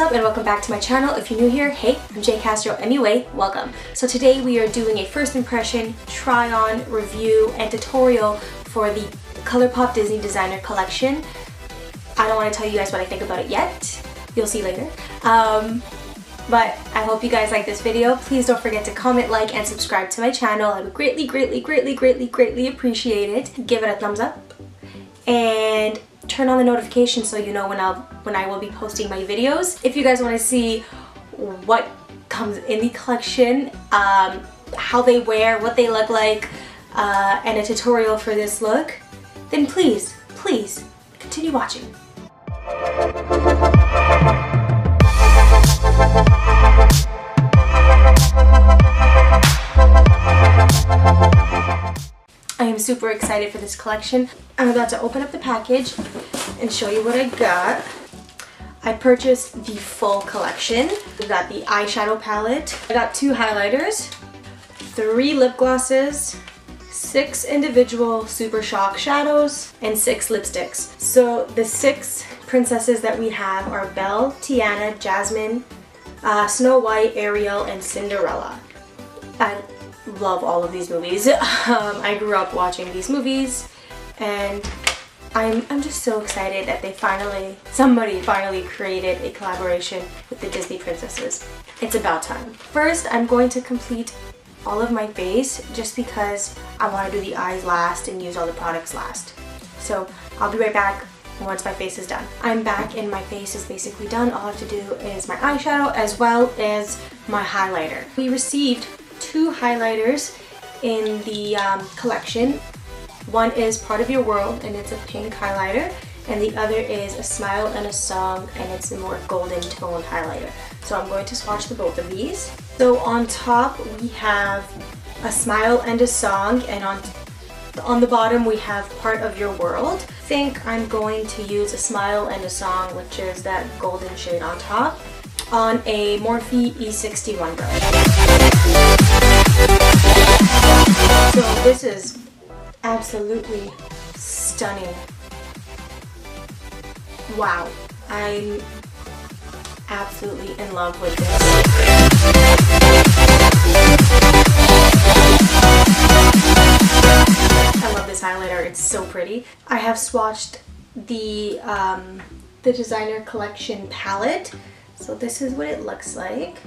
up and welcome back to my channel. If you're new here, hey, I'm Jay Castro. Anyway, welcome. So today we are doing a first impression, try on, review, and tutorial for the Colourpop Disney Designer Collection. I don't want to tell you guys what I think about it yet. You'll see later. But I hope you guys like this video. Please don't forget to comment, like, and subscribe to my channel. I would greatly appreciate it. Give it a thumbs up. And turn on the notifications so you know when I will be posting my videos. If you guys want to see what comes in the collection, how they wear, what they look like, and a tutorial for this look, then please continue watching. I am super excited for this collection. I'm about to open up the package and show you what I got. I purchased the full collection. We got the eyeshadow palette. I got 2 highlighters, 3 lip glosses, 6 individual Super Shock shadows, and 6 lipsticks. So the 6 princesses that we have are Belle, Tiana, Jasmine, Snow White, Ariel, and Cinderella. I love all of these movies. I grew up watching these movies, and I'm just so excited that somebody finally created a collaboration with the Disney princesses. It's about time. First, I'm going to complete all of my face just because I want to do the eyes last and use all the products last. So I'll be right back once my face is done. I'm back and my face is basically done. All I have to do is my eyeshadow as well as my highlighter. We received 2 highlighters in the collection. One is Part of Your World and it's a pink highlighter, and the other is A Smile and a Song and it's a more golden tone highlighter. So I'm going to swatch the both of these. So on top we have A Smile and a Song, and on the bottom we have Part of Your World. I think I'm going to use A Smile and a Song, which is that golden shade on top, on a Morphe E61 brush. So this is absolutely stunning. Wow, I'm absolutely in love with this. I love this highlighter, it's so pretty. I have swatched the designer collection palette. So this is what it looks like.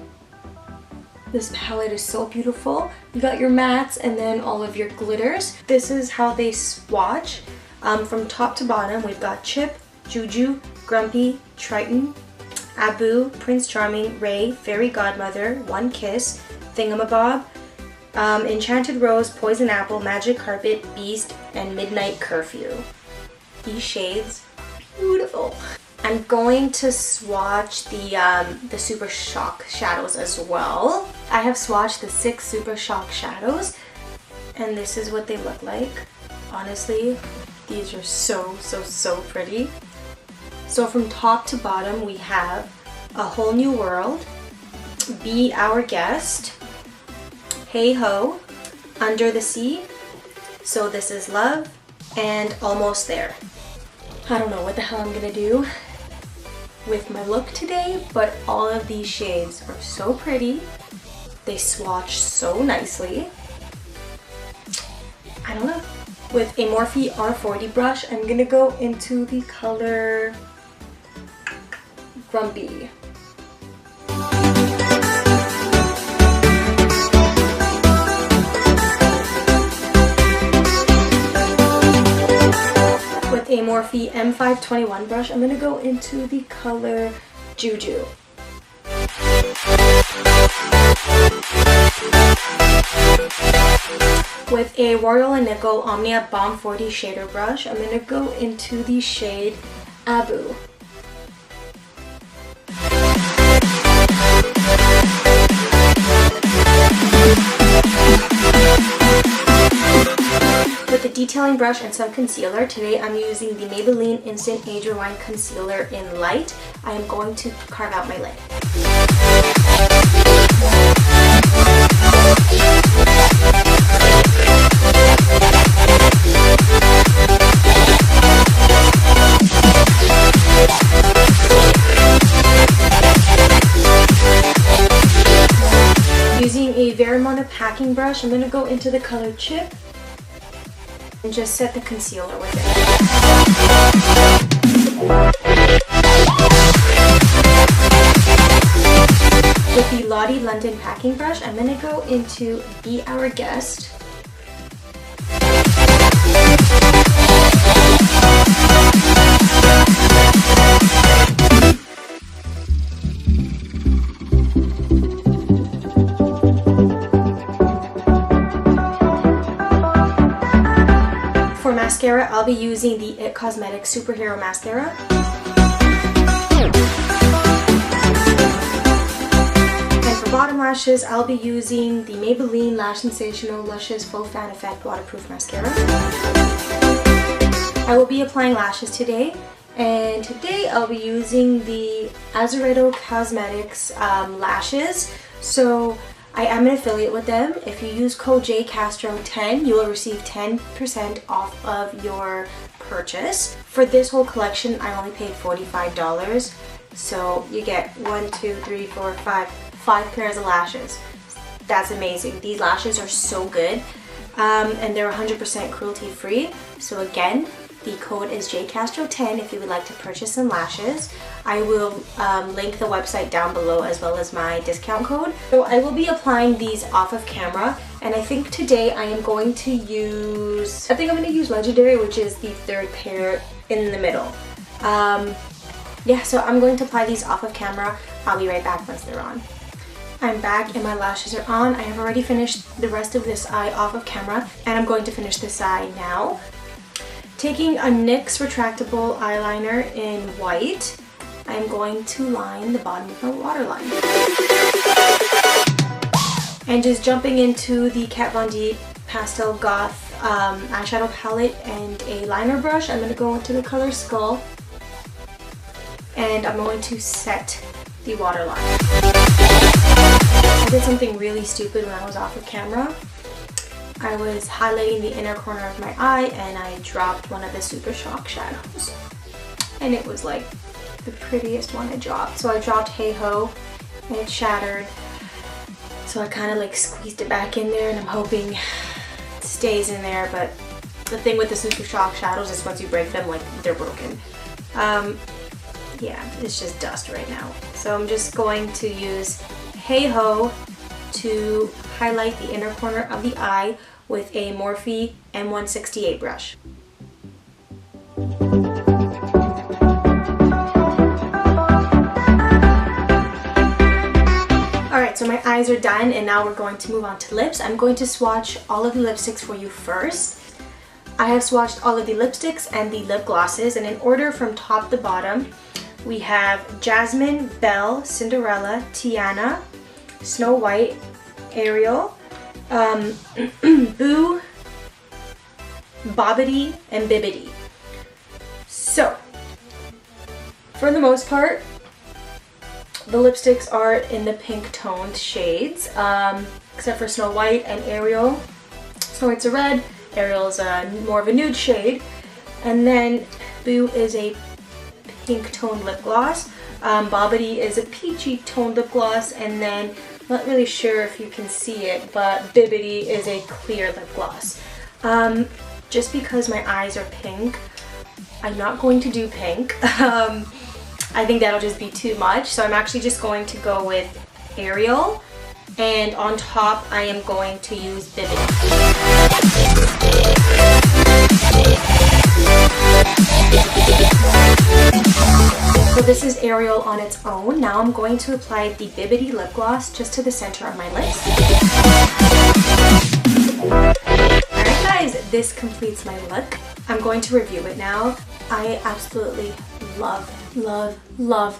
This palette is so beautiful. You got your mattes and then all of your glitters. This is how they swatch. From top to bottom, we've got Chip, Juju, Grumpy, Triton, Abu, Prince Charming, Ray, Fairy Godmother, One Kiss, Thingamabob, Enchanted Rose, Poison Apple, Magic Carpet, Beast, and Midnight Curfew. These shades, beautiful. I'm going to swatch the Super Shock shadows as well. I have swatched the 6 Super Shock shadows, and this is what they look like. Honestly, these are so pretty. So from top to bottom we have A Whole New World, Be Our Guest, Hey Ho, Under the Sea, So This Is Love, and Almost There. I don't know what the hell I'm gonna do with my look today, but all of these shades are so pretty. They swatch so nicely. I don't know. With a Morphe R40 brush, I'm gonna go into the color Grumpy. With a Morphe M521 brush, I'm going to go into the color Juju. With a Royal & Nickel Omnia Bomb 40 shader brush, I'm going to go into the shade Abu. With a detailing brush and some concealer, today I'm using the Maybelline Instant Age Rewind Concealer in Light. I am going to carve out my lid. packing brush, I'm going to go into the color Chip and just set the concealer with it. With the Lottie London packing brush, I'm going to go into Be Our Guest. For mascara, I'll be using the IT Cosmetics Superhero Mascara. Bottom lashes, I'll be using the Maybelline Lash Sensational Luscious Faux Fan Effect Waterproof Mascara. I will be applying lashes today, and today I'll be using the Eyeshadow Cosmetics lashes. So I am an affiliate with them. If you use code JCastro10, you will receive 10% off of your purchase. For this whole collection, I only paid $45. So you get 5 pairs of lashes. That's amazing. These lashes are so good, and they're 100% cruelty free. So again, the code is JCastro10 if you would like to purchase some lashes. I will link the website down below as well as my discount code. So I will be applying these off of camera, and I think today I am going to use, I'm going to use Legendary, which is the third pair in the middle. Yeah, so I'm going to apply these off of camera. I'll be right back once they're on. I'm back and my lashes are on. I have already finished the rest of this eye off of camera, and I'm going to finish this eye now. Taking a NYX retractable eyeliner in white, I'm going to line the bottom of my waterline. And just jumping into the Kat Von D Pastel Goth eyeshadow palette and a liner brush, I'm going to go into the color Skull, and I'm going to set the waterline. I did something really stupid when I was off of camera. I was highlighting the inner corner of my eye and I dropped one of the Super Shock shadows. And it was like the prettiest one I dropped. So I dropped Hey Ho and it shattered. So I kind of like squeezed it back in there, and I'm hoping it stays in there. But the thing with the Super Shock shadows is once you break them, like, they're broken. Yeah, it's just dust right now. So I'm just going to use Hey Ho to highlight the inner corner of the eye with a Morphe M168 brush. Alright, so my eyes are done, and now we're going to move on to lips. I'm going to swatch all of the lipsticks for you first. I have swatched all of the lipsticks and the lip glosses, and in order from top to bottom, we have Jasmine, Belle, Cinderella, Tiana, Snow White, Ariel, Boo, Bobbidi, and Bibbidi. So, for the most part, the lipsticks are in the pink toned shades, except for Snow White and Ariel. Snow White's a red, Ariel's more of a nude shade, and then Boo is a pink toned lip gloss. Bobbidi is a peachy toned lip gloss, and then not really sure if you can see it, but Bibbidi is a clear lip gloss. Just because my eyes are pink, I'm not going to do pink. I think that'll just be too much, so I'm actually just going to go with Ariel, and on top I am going to use Bibbidi. So this is Ariel on its own. Now I'm going to apply the Bibbidi lip gloss just to the center of my lips. Alright guys, this completes my look. I'm going to review it now. I absolutely love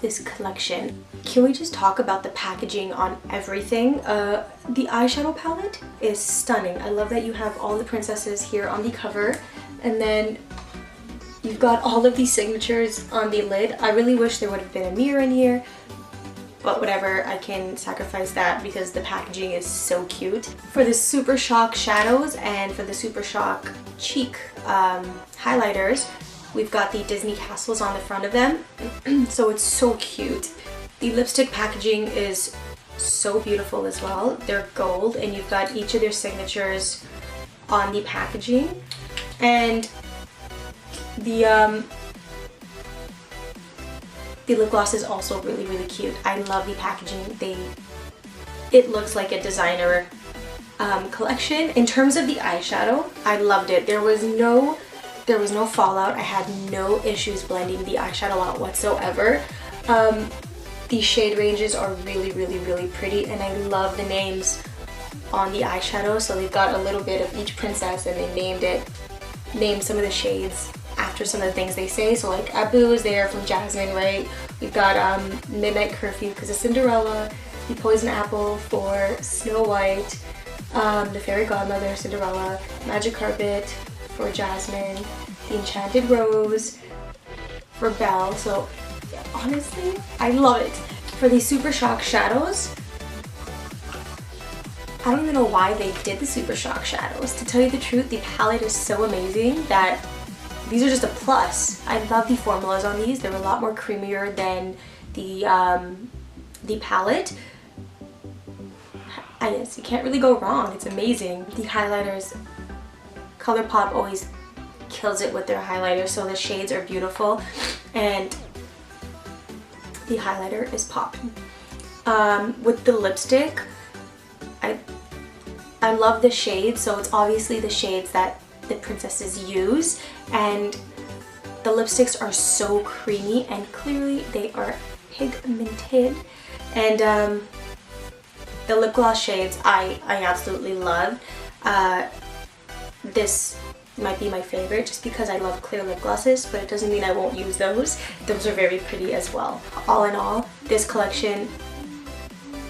this collection. Can we just talk about the packaging on everything? The eyeshadow palette is stunning. I love that you have all the princesses here on the cover, and then you've got all of these signatures on the lid. I really wish there would have been a mirror in here, but whatever, I can sacrifice that because the packaging is so cute. For the Super Shock shadows and for the Super Shock cheek highlighters, we've got the Disney castles on the front of them, so it's so cute. The lipstick packaging is so beautiful as well. They're gold, and you've got each of their signatures on the packaging. And the lip gloss is also really, really cute. I love the packaging. It looks like a designer collection. In terms of the eyeshadow, I loved it. There was no fallout. I had no issues blending the eyeshadow out whatsoever. The shade ranges are really, really, really pretty, and I love the names on the eyeshadow. So they've got a little bit of each princess, and they named some of the shades after some of the things they say. So like Abu is there from Jasmine, right? We've got Midnight Curfew because of Cinderella, the Poison Apple for Snow White, the Fairy Godmother, Cinderella, Magic Carpet for Jasmine, the Enchanted Rose for Belle. So honestly, I love it. For the Super Shock shadows, I don't even know why they did the Super Shock shadows. To tell you the truth, the palette is so amazing that these are just a plus. I love the formulas on these. They're a lot more creamier than the palette. I guess you can't really go wrong. It's amazing. The highlighters, Colourpop always kills it with their highlighters, so the shades are beautiful, and the highlighter is popping. With the lipstick, I love the shades, so it's obviously the shades that the princesses use, and the lipsticks are so creamy, and clearly they are pigmented. And the lip gloss shades I absolutely love. This might be my favorite just because I love clear lip glosses, but it doesn't mean I won't use those. Those are very pretty as well. All in all, this collection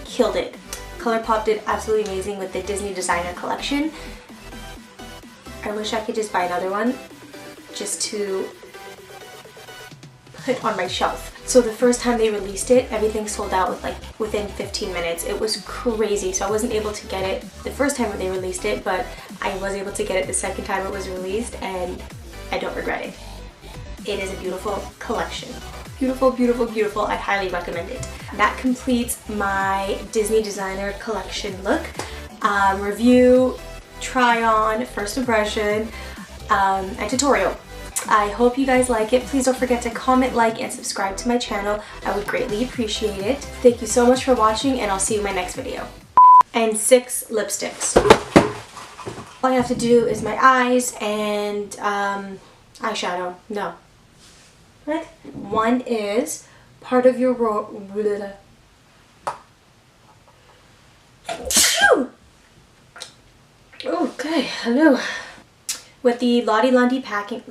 killed it. Colourpop did absolutely amazing with the Disney Designer Collection. I wish I could just buy another one just to put on my shelf. So the first time they released it, everything sold out within 15 minutes. It was crazy. So I wasn't able to get it the first time when they released it, but I was able to get it the second time it was released, and I don't regret it. It is a beautiful collection. Beautiful, beautiful, beautiful. I highly recommend it. That completes my Disney Designer Collection look. Review, try on, first impression, and tutorial. I hope you guys like it. Please don't forget to comment, like, and subscribe to my channel. I would greatly appreciate it. Thank you so much for watching, and I'll see you in my next video. And 6 lipsticks. All I have to do is my eyes and eyeshadow. No. What? One is part of your Okay, hello. With the Lottie Lundy packing,